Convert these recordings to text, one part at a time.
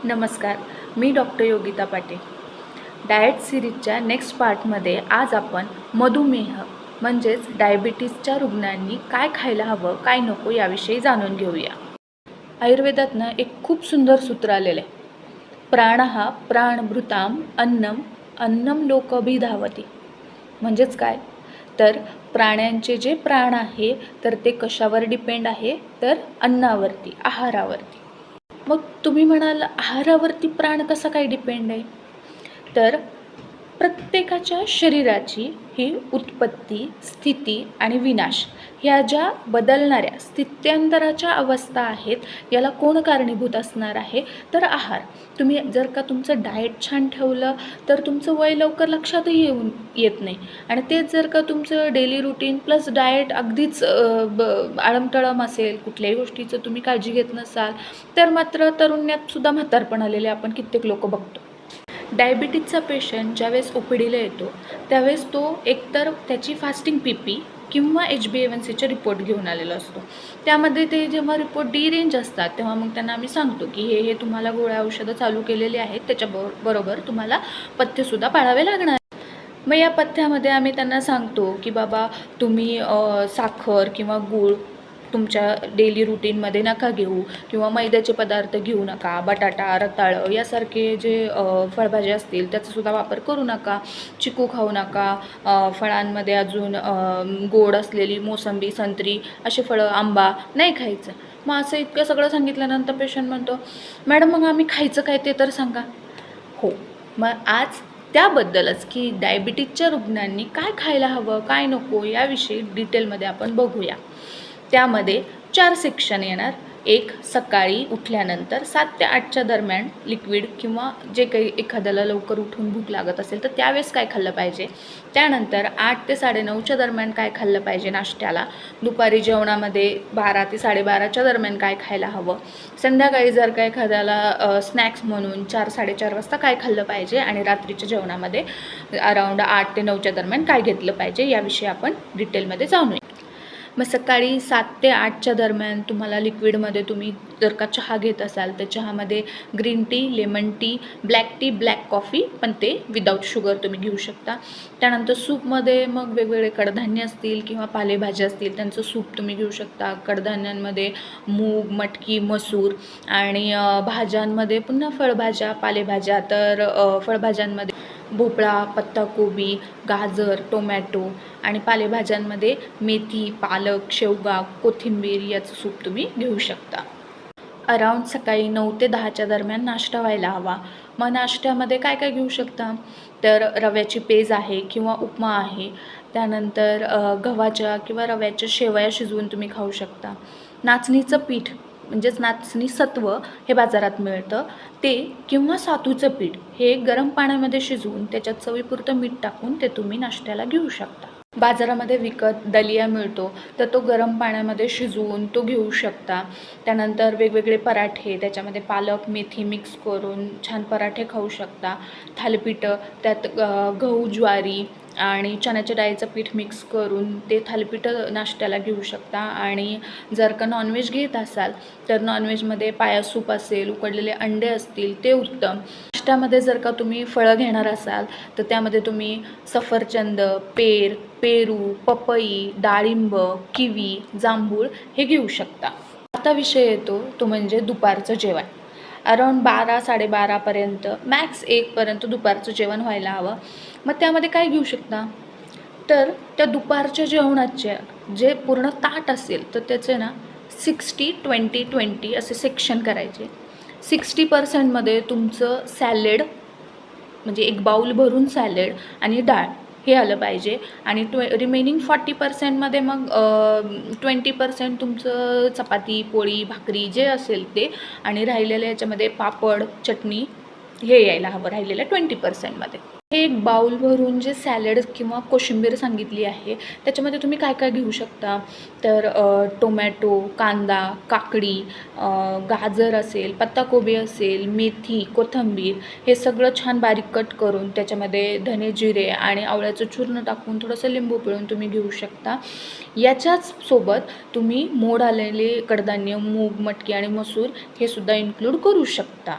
नमस्कार, मी doctor Yogita Patil. Diet सिरीजच्या नेक्स्ट पार्टमध्ये आज आपण मधुमेह म्हणजेच डायबिटीसच्या रुग्णांनी काय खायला हवं, काय नको याविषयी जाणून घेऊया. आयुर्वेदातनं एक खूप सुंदर सूत्र आलेलं आहे. प्राणः प्राणभृतां अन्नम अन्नम लोकभिधावती. म्हणजेच काय, तर प्राण्यांचे जे प्राण आहे तर ते कशावर डिपेंड आहे, तर अन्नावरती, आहारावरती. मग तुम्ही म्हणाल आहारावरती प्राण कसा काय डिपेंड आहे, तर प्रत्येकाच्या शरीराची ही उत्पत्ती, स्थिती आणि विनाश ह्या ज्या बदलणाऱ्या स्थित्यंतराच्या अवस्था आहेत, याला कोण कारणीभूत असणार आहे, तर आहार. तुम्ही जर का तुमचं डाएट छान ठेवलं तर तुमचं वय लवकर लक्षातही येत नाही, आणि तेच जर का तुमचं डेली रुटीन प्लस डाएट अगदीच आळमटळम असेल, कुठल्याही गोष्टीचं तुम्ही काळजी घेत नसाल, तर मात्र तरुण्यातसुद्धा म्हातारपण आलेले आपण कित्येक लोक बघतो. डायबिटीजचा पेशंट ज्यावेळेस OPDला येतो त्यावेळेस तो एकतर त्याची फास्टिंग PP किंवा HbA1cचा रिपोर्ट घेऊन आलेला असतो. त्यामध्ये ते जेव्हा रिपोर्ट डी रेंज असतात तेव्हा मग त्यांना आम्ही सांगतो की हे तुम्हाला गोळ्या औषधं चालू केलेली आहेत, त्याच्याबरोबर तुम्हाला पथ्यसुद्धा पाळावे लागणार. मग या पथ्यामध्ये आम्ही त्यांना सांगतो की बाबा तुम्ही साखर किंवा गूळ तुमच्या डेली रुटीनमध्ये नका घेऊ, किंवा मैद्याचे पदार्थ घेऊ नका, बटाटा, रताळं यासारखे जे फळभाज्या असतील त्याचासुद्धा वापर करू नका, चिकू खाऊ नका, फळांमध्ये अजून गोड असलेली मोसंबी, संत्री असे फळं, आंबा नाही खायचं. मग असं इतकं सगळं सांगितल्यानंतर पेशंट म्हणतो, मॅडम मग आम्ही खायचं काय ते तर सांगा. हो, मग आज त्याबद्दलच की डायबिटीजच्या रुग्णांनी काय खायला हवं, काय नको याविषयी डिटेलमध्ये आपण बघूया. त्यामध्ये 4 सेक्शन येणार. एक, सकाळी उठल्यानंतर 7 ते 8च्या दरम्यान लिक्विड किंवा जे काही एखाद्याला लवकर उठून भूक लागत असेल तर त्यावेळेस काय खाल्लं पाहिजे. त्यानंतर 8 ते 9:30च्या दरम्यान काय खाल्लं पाहिजे नाश्त्याला. दुपारी जेवणामध्ये 12 ते 12:30च्या दरम्यान काय खायला हवं. संध्याकाळी जर का एखाद्याला स्नॅक्स म्हणून 4-4:30 वाजता काय खाल्लं पाहिजे, आणि रात्रीच्या जेवणामध्ये अराऊंड 8 ते 9च्या दरम्यान काय घेतलं पाहिजे याविषयी आपण डिटेलमध्ये जाणूया. मग सकाळी 7 ते 8च्या दरम्यान तुम्हाला लिक्विडमध्ये तुम्ही जर का चहा घेत असाल तर चहामध्ये green tea, lemon tea, black tea, black coffee, पण ते विदाऊट शुगर तुम्ही घेऊ शकता. त्यानंतर सूपमध्ये मग वेगवेगळे कडधान्य असतील किंवा पालेभाज्या असतील त्यांचं सूप तुम्ही घेऊ शकता. कडधान्यांमध्ये मूग, मटकी, मसूर, आणि भाज्यांमध्ये पुन्हा फळभाज्या, पालेभाज्या. तर फळभाज्यांमध्ये भोपळा, पत्ताकोबी, गाजर, टोमॅटो, आणि पालेभाज्यांमध्ये मेथी, पालक, शेवगा, कोथिंबीर याचं सूप तुम्ही घेऊ शकता. अराऊंड सकाळी 9 ते 10च्या दरम्यान नाश्ता व्हायला हवा. मग नाश्त्यामध्ये काय काय घेऊ शकता, तर रव्याची पेज आहे किंवा उपमा आहे. त्यानंतर गव्हाच्या किंवा रव्याच्या शेवया शिजवून तुम्ही खाऊ शकता. नाचणीचं पीठ म्हणजेच नाचणी सत्व हे बाजारात मिळतं, ते किंवा सातूचं पीठ हे गरम पाण्यामध्ये शिजवून त्याच्यात चवीपुरतं मीठ टाकून ते तुम्ही नाश्त्याला घेऊ शकता. बाजारामध्ये विकत दलिया मिळतो, तर तो गरम पाण्यामध्ये शिजवून तो घेऊ शकता. त्यानंतर वेगवेगळे पराठे, त्याच्यामध्ये पालक, मेथी मिक्स करून छान पराठे खाऊ शकता. थालीपीठं, त्यात गहू, ज्वारी आणि चण्याच्या डाळीचं पीठ मिक्स करून ते थालीपीठं नाश्त्याला घेऊ शकता. आणि जर का नॉनव्हेज घेत असाल तर नॉनव्हेजमध्ये पाया सूप असेल, उकडलेले अंडे असतील ते उत्तम. नाश्त्यामध्ये जर का तुम्ही फळं घेणार असाल तर त्यामध्ये तुम्ही सफरचंद, पेर, पेरू, पपई, डाळिंब, किवी, जांभूळ हे घेऊ शकता. आता विषय येतो तो म्हणजे दुपारचं जेवण. अराऊंड 12-12:30पर्यंत, मॅक्स 1पर्यंत दुपारचं जेवण व्हायला हवं. मग त्यामध्ये काय घेऊ शकता, तर त्या दुपारच्या जेवणाचे जे पूर्ण ताट असेल तर त्याचे ना 60-20-20 असे सेक्शन करायचे. 60% तुमचं सॅलेड, म्हणजे एक बाऊल भरून सॅलेड आणि डाळ हे आलं पाहिजे, आणि रिमेनिंग 40% मग 20% तुमचं चपाती, पोळी, भाकरी जे असेल ते, आणि राहिलेल्या याच्यामध्ये पापड, चटणी हे यायला हवं राहिलेल्या 20%. हे एक बाऊल भरून जे सॅलड किंवा कोशिंबीर सांगितली आहे त्याच्यामध्ये तुम्ही काय काय घेऊ शकता, तर टोमॅटो, कांदा, काकडी, गाजर असेल, पत्ताकोबी असेल, मेथी, कोथिंबीर हे सगळं छान बारीक कट करून त्याच्यामध्ये धने, जिरे आणि आवळ्याचं चूर्ण टाकून थोडंसं लिंबू पिळून तुम्ही घेऊ शकता. याच्याच सोबत तुम्ही मोड आलेले कडधान्य, मूग, मटकी आणि मसूर हे सुद्धा इन्क्लूड करू शकता.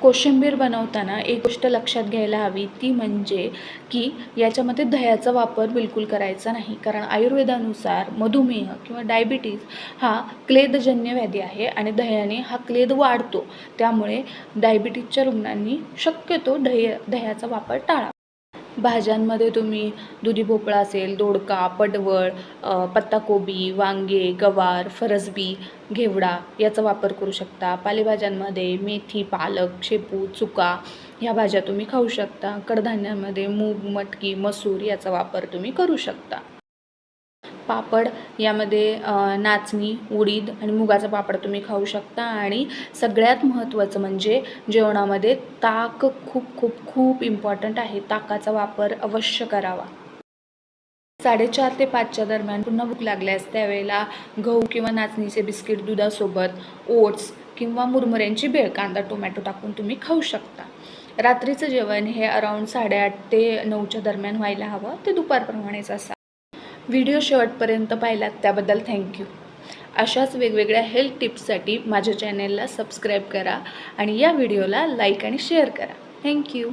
कोशिंबीर बनवताना एक गोष्ट लक्षात घ्यायला हवी, ती म्हणजे की याच्यामध्ये दह्याचा वापर बिलकुल करायचा नाही. कारण आयुर्वेदानुसार मधुमेह किंवा डायबिटीज हा क्लेदजन्य व्याधी आहे आणि दह्याने हा क्लेद वाढतो. त्यामुळे डायबिटीजच्या रुग्णांनी शक्यतो दह्याचा वापर टाळा. भाज्यांमध्ये तुम्ही दुधी भोपळा असेल, दोडका, पडवळ, पत्ताकोबी, वांगे, गवार, फरसबी, घेवडा याचा वापर करू शकता. पालेभाज्यांमध्ये मेथी, पालक, शेपू, चुका ह्या भाज्या तुम्ही खाऊ शकता. कडधान्यांमध्ये मूग, मटकी, मसूर याचा वापर तुम्ही करू शकता. पापड यामध्ये नाचणी, उडीद आणि मुगाचा पापड तुम्ही खाऊ शकता. आणि सगळ्यात महत्त्वाचं म्हणजे जेवणामध्ये ताक खूप खूप खूप इम्पॉर्टंट आहे. ताकाचा वापर अवश्य करावा. 4:30 ते 5च्या दरम्यान पुन्हा भूक लागल्यास त्यावेळेला गहू किंवा नाचणीचे बिस्किट दुधासोबत, ओट्स किंवा मुरमुऱ्यांची भेळ कांदा टोमॅटो टाकून तुम्ही खाऊ शकता. रात्रीचं जेवण हे अराऊंड 8:30 ते 9च्या दरम्यान व्हायला हवं. ते दुपारप्रमाणेच असावं. व्हिडिओ शेवटपर्यंत पाहिलात त्याबद्दल थँक्यू. अशाच वेगवेगळ्या हेल्थ टिप्ससाठी माझ्या चॅनेलला सबस्क्राईब करा आणि या व्हिडिओला लाईक आणि शेअर करा. थँक्यू.